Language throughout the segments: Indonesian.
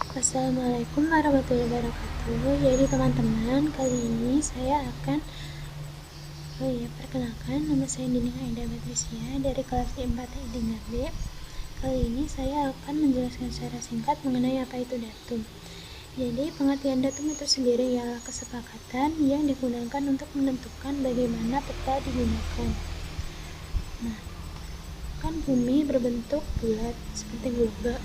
Assalamualaikum warahmatullahi wabarakatuh. Jadi teman-teman, kali ini saya akan perkenalkan, nama saya Nining Aida Patricia dari kelas 4 Tingkat B. Kali ini saya akan menjelaskan secara singkat mengenai apa itu datum. Jadi pengertian datum itu sendiri ialah kesepakatan yang digunakan untuk menentukan bagaimana peta digunakan. Nah, kan bumi berbentuk bulat seperti globe.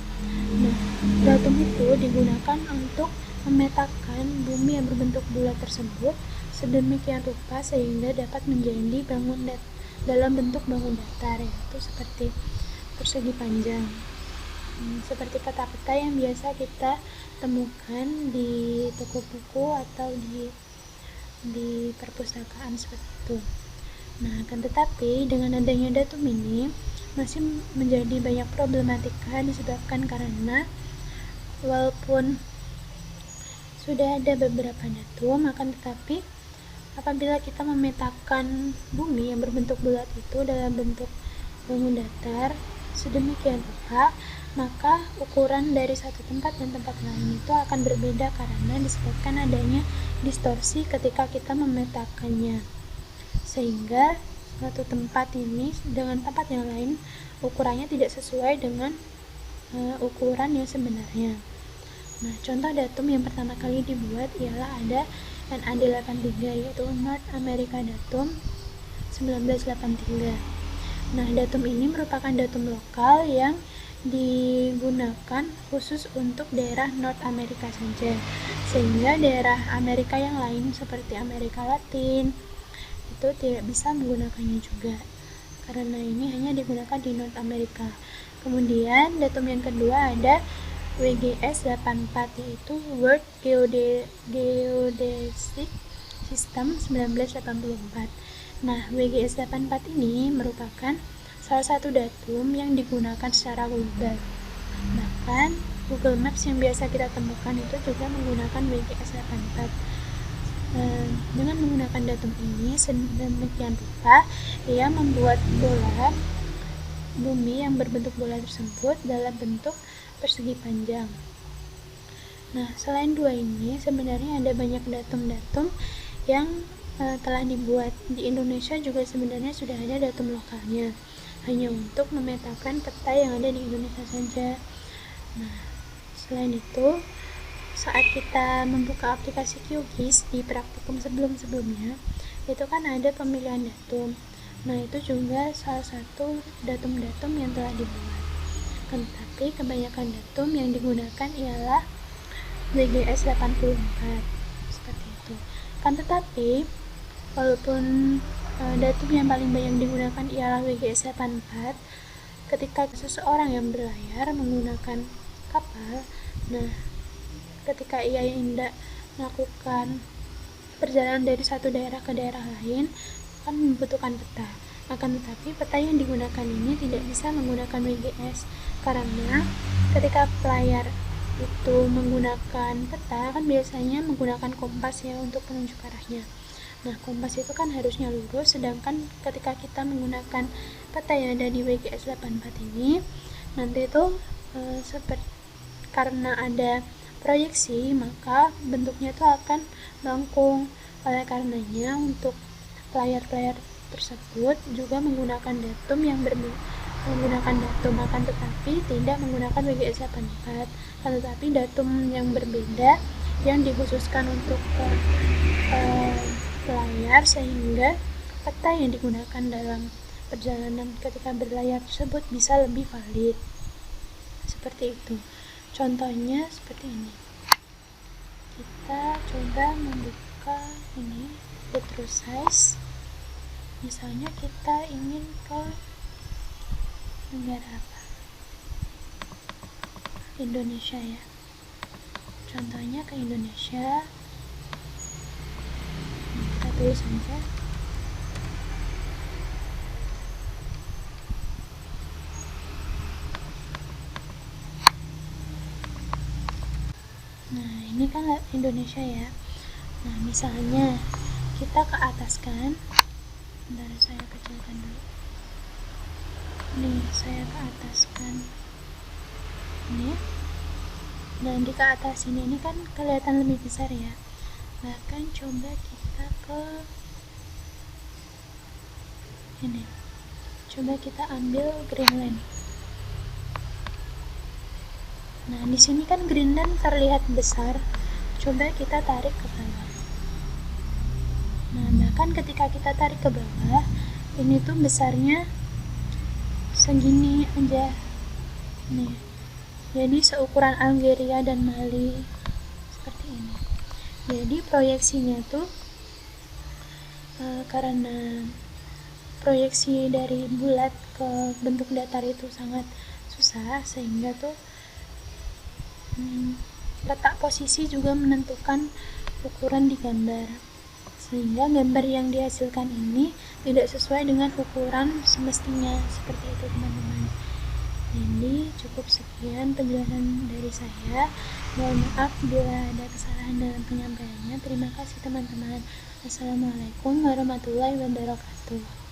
Nah, datum itu digunakan untuk memetakan bumi yang berbentuk bulat tersebut sedemikian rupa sehingga dapat menjadi dalam bentuk bangun datar, yaitu seperti persegi panjang, seperti peta-peta yang biasa kita temukan di toko buku atau di perpustakaan seperti itu. Nah, akan tetapi dengan adanya datum ini masih menjadi banyak problematika disebabkan karena walaupun sudah ada beberapa datum, akan tetapi apabila kita memetakan bumi yang berbentuk bulat itu dalam bentuk bangun datar sedemikian rupa, maka ukuran dari satu tempat dan tempat lain itu akan berbeda karena disebabkan adanya distorsi ketika kita memetakannya, sehingga suatu tempat ini dengan tempat yang lain ukurannya tidak sesuai dengan ukuran yang sebenarnya. Nah, contoh datum yang pertama kali dibuat ialah ada NAD83, yaitu North America Datum 1983. Nah, datum ini merupakan datum lokal yang digunakan khusus untuk daerah North America saja, sehingga daerah Amerika yang lain seperti Amerika Latin itu tidak bisa menggunakannya juga, karena ini hanya digunakan di North America. Kemudian datum yang kedua ada WGS 84, yaitu World Geodesic System 1984. Nah, WGS 84 ini merupakan salah satu datum yang digunakan secara global. Bahkan Google Maps yang biasa kita temukan itu juga menggunakan WGS 84. Dengan menggunakan datum ini sedemikian rupa, ia membuat bola bumi yang berbentuk bola tersebut dalam bentuk persegi panjang. Nah, selain dua ini, sebenarnya ada banyak datum-datum yang telah dibuat. Di Indonesia juga sebenarnya sudah ada datum lokalnya, hanya untuk memetakan peta yang ada di Indonesia saja. Nah, selain itu, saat kita membuka aplikasi QGIS di praktikum sebelum-sebelumnya, itu kan ada pemilihan datum. Nah, itu juga salah satu datum-datum yang telah dibuat. Tetapi kebanyakan datum yang digunakan ialah WGS 84, seperti itu. Kan tetapi walaupun datum yang paling banyak digunakan ialah WGS 84, ketika seseorang yang berlayar menggunakan kapal, nah ketika ia hendak melakukan perjalanan dari satu daerah ke daerah lain akan membutuhkan peta. Akan tetapi peta yang digunakan ini tidak bisa menggunakan WGS, karena ketika pelayar itu menggunakan peta kan biasanya menggunakan kompas ya untuk penunjuk arahnya. Nah, kompas itu kan harusnya lurus, sedangkan ketika kita menggunakan peta yang ada di WGS 84 ini nanti itu karena ada proyeksi, maka bentuknya itu akan melengkung. Oleh karenanya untuk pelayar-pelayar tersebut juga menggunakan datum akan tetapi tidak menggunakan WGS 84, akan tetapi datum yang berbeda yang dikhususkan untuk pelayar, sehingga peta yang digunakan dalam perjalanan ketika berlayar tersebut bisa lebih valid. Seperti itu. Contohnya seperti ini. Kita coba membuka ini Petrosize. Misalnya kita ingin ke negara apa? Indonesia ya. Contohnya ke Indonesia. Kita tulis saja. Nah, ini kan Indonesia ya. Nah, misalnya kita ke atas kan. Bentar, saya kecilkan dulu. Nih, saya ke atas kan. Ini Nah, di ke atas ini kan kelihatan lebih besar ya. Bahkan coba kita ke ini. Coba kita ambil Greenland. Nah, di sini kan Greenland terlihat besar. Coba kita tarik ke bawah. Nah, bahkan ketika kita tarik ke bawah, ini tuh besarnya segini aja. Nih. Jadi seukuran Algeria dan Mali. Seperti ini. Jadi proyeksinya tuh karena proyeksi dari bulat ke bentuk datar itu sangat susah, sehingga tuh letak posisi juga menentukan ukuran di gambar, sehingga gambar yang dihasilkan ini tidak sesuai dengan ukuran semestinya. Seperti itu teman-teman. Jadi cukup sekian penjelasan dari saya. Mohon maaf bila ada kesalahan dalam penyampaiannya. Terima kasih teman-teman. Assalamualaikum warahmatullahi wabarakatuh.